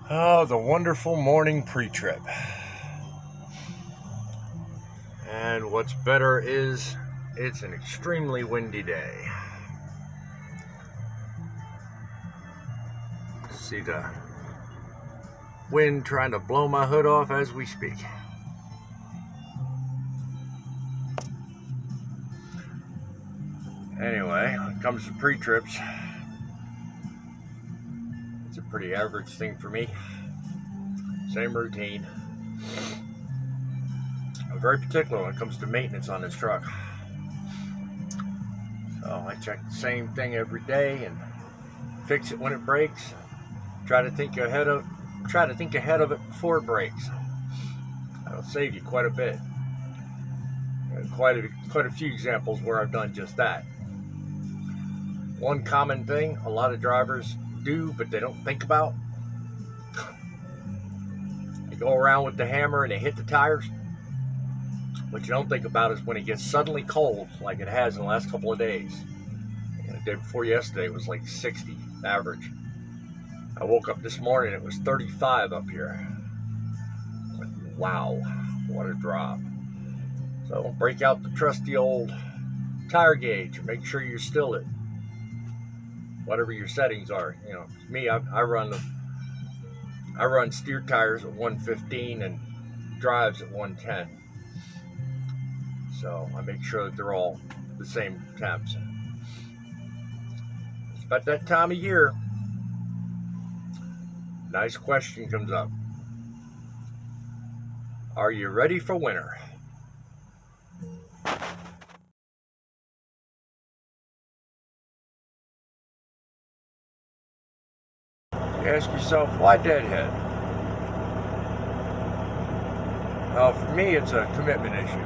Oh, the wonderful morning pre-trip. And what's better is it's an extremely windy day. See the wind trying to blow my hood off as we speak. Anyway, when it comes to pre-trips, it's a pretty average thing for me. Same routine. I'm very particular when it comes to maintenance on this truck. So I check the same thing every day and fix it when it breaks. Try to think ahead of it before it breaks. That'll save you quite a bit. Quite a few examples where I've done just that. One common thing a lot of drivers do but they don't think about. They go around with the hammer and they hit the tires. What you don't think about is when it gets suddenly cold, like it has in the last couple of days. And the day before yesterday it was like 60 average. I woke up this morning, it was 35 up here. Wow, what a drop. So break out the trusty old tire gauge and make sure you still it. Whatever your settings are. You know, me, I run steer tires at 115 and drives at 110. So I make sure that they're all the same temps. It's about that time of year. Nice question comes up. Are you ready for winter? You ask yourself, why Deadhead? Well, for me, it's a commitment issue.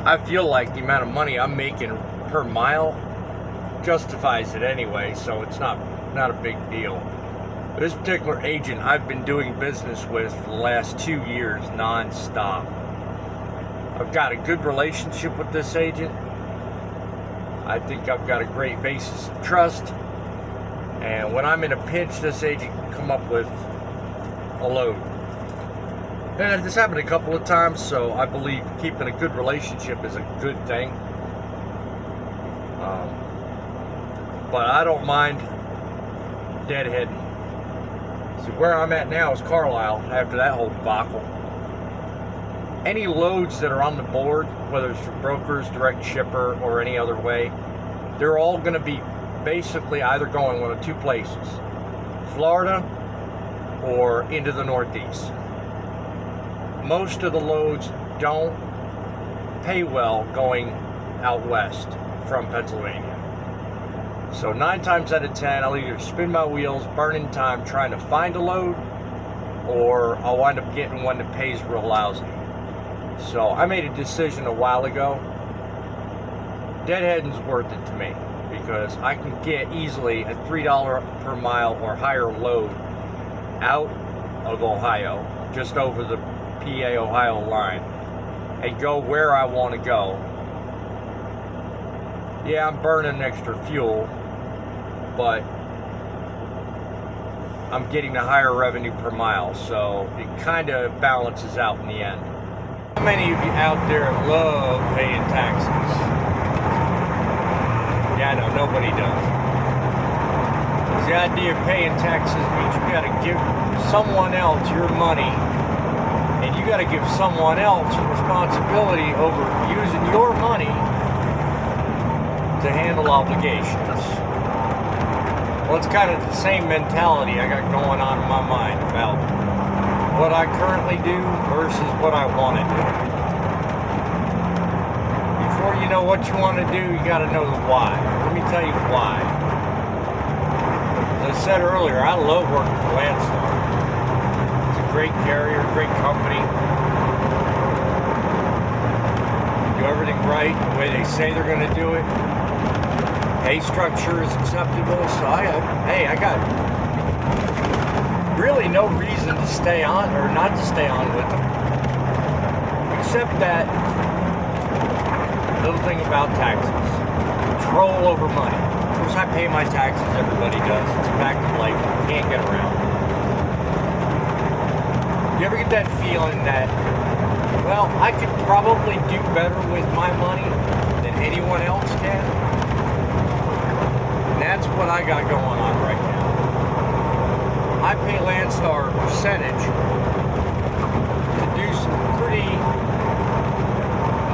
I feel like the amount of money I'm making per mile justifies it anyway, so it's not a big deal. But this particular agent I've been doing business with for the last 2 years non-stop. I've got a good relationship with this agent. I think I've got a great basis of trust. And when I'm in a pinch, this agent can come up with a load. And this happened a couple of times, so I believe keeping a good relationship is a good thing. But I don't mind deadheading. See, where I'm at now is Carlisle, after that whole debacle. Any loads that are on the board, whether it's from brokers, direct shipper, or any other way, they're all going to be basically either going one of two places. Florida or into the Northeast. Most of the loads don't pay well going out west from Pennsylvania. So 9 times out of 10, I'll either spin my wheels, burning time trying to find a load, or I'll wind up getting one that pays real lousy. So I made a decision a while ago. Deadheading's worth it to me because I can get easily a $3 per mile or higher load out of Ohio, just over the PA-Ohio line, and go where I want to go. Yeah, I'm burning extra fuel, but I'm getting a higher revenue per mile, so it kind of balances out in the end. How many of you out there love paying taxes? Yeah, I know, nobody does. The idea of paying taxes means you got to give someone else your money, and you got to give someone else responsibility over using your money to handle obligations. Well, it's kind of the same mentality I got going on in my mind about what I currently do versus what I want to do. Before you know what you want to do, you got to know the why. Let me tell you why. As I said earlier, I love working for Landstar. It's a great carrier, great company. Do everything right, the way they say they're going to do it. Pay structure is acceptable, so I got really no reason to stay on or not to stay on with them. Except that little thing about taxes. Control over money. Of course, I pay my taxes, everybody does. It's a fact of life. can't get around. You ever get that feeling that, well, I could probably do better with my money than anyone else can? And that's what I got going on right now. I pay Landstar a percentage to do some pretty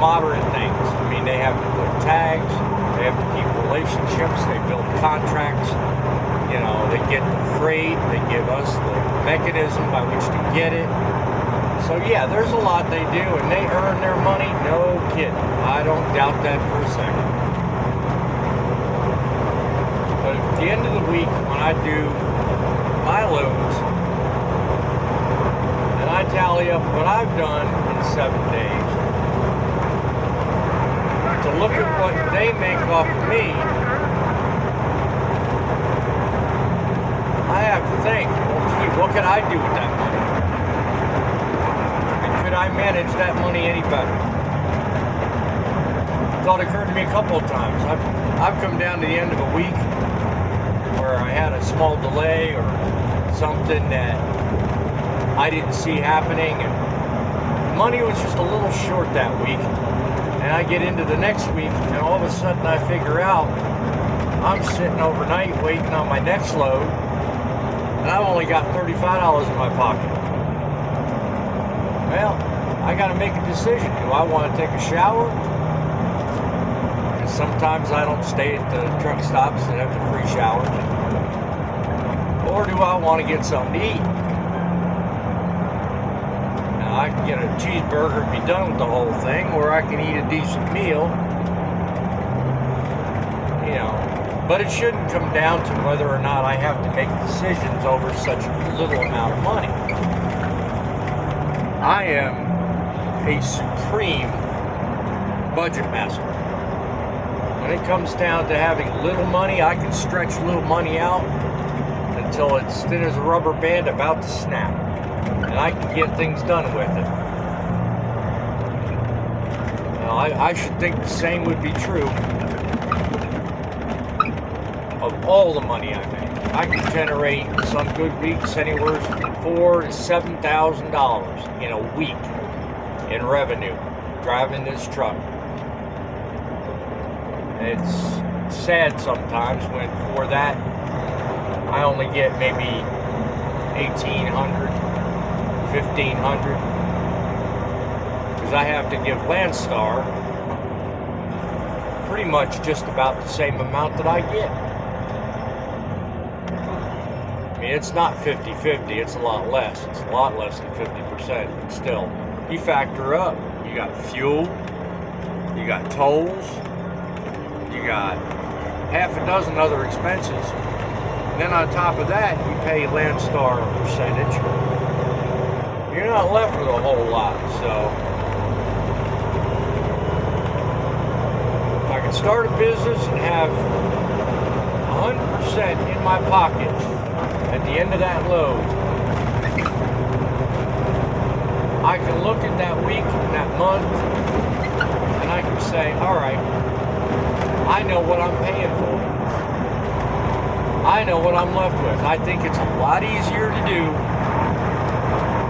moderate things. I mean, they have to put tags, they have to keep relationships, they build contracts, you know, they get the freight, they give us the mechanism by which to get it. So yeah, there's a lot they do, and they earn their money, no kidding. I don't doubt that for a second. But at the end of the week, when I do my loads, and I tally up what I've done in 7 days, to look at what they make off of me, I have to think, well, gee, what could I do with that money? And could I manage that money any better? The thought occurred to me a couple of times. I've come down to the end of a week where I had a small delay or something that I didn't see happening, and money was just a little short that week. And I get into the next week, and all of a sudden I figure out I'm sitting overnight waiting on my next load, and I've only got $35 in my pocket. Well, I got to make a decision. Do I want to take a shower? And sometimes I don't stay at the truck stops that have the free showers. Or do I want to get something to eat? Now, I can get a cheeseburger and be done with the whole thing, or I can eat a decent meal. You know, but it shouldn't come down to whether or not I have to make decisions over such little amount of money. I am a supreme budget master. When it comes down to having little money, I can stretch little money out until it's thin as a rubber band about to snap. And I can get things done with it. Now, I should think the same would be true of all the money I make. I can generate some good weeks anywhere from $4,000 to $7,000 in a week in revenue driving this truck. It's sad sometimes when for that I only get maybe $1,800, $1,500, because I have to give Landstar pretty much just about the same amount that I get. I mean, it's not 50-50, it's a lot less. It's a lot less than 50%, but still. You factor up, you got fuel, you got tolls, you got half a dozen other expenses. And then on top of that, you pay Landstar a percentage. You're not left with a whole lot, so if I can start a business and have 100% in my pocket at the end of that load, I can look at that week and that month, and I can say, all right, I know what I'm paying for. I know what I'm left with. I think it's a lot easier to do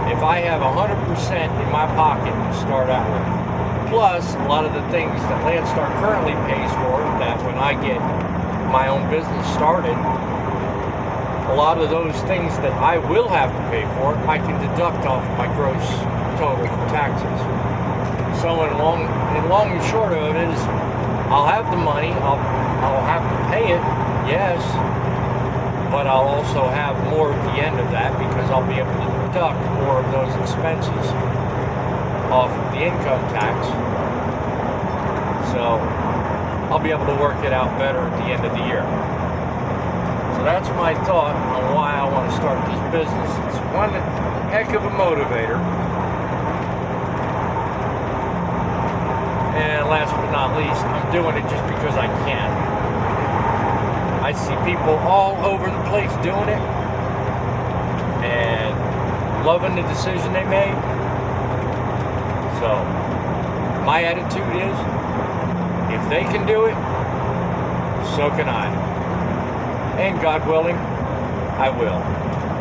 if I have 100% in my pocket to start out with. Plus, a lot of the things that Landstar currently pays for, that when I get my own business started, a lot of those things that I will have to pay for, I can deduct off my gross total for taxes. So in long and short of it is, I'll have the money, I'll have to pay it, yes, but I'll also have more at the end of that because I'll be able to deduct more of those expenses off of the income tax. So I'll be able to work it out better at the end of the year. So that's my thought on why I want to start this business. It's one heck of a motivator. And last but not least, I'm doing it just because I can. I see people all over the place doing it and loving the decision they made. So my attitude is, if they can do it, so can I. And God willing, I will.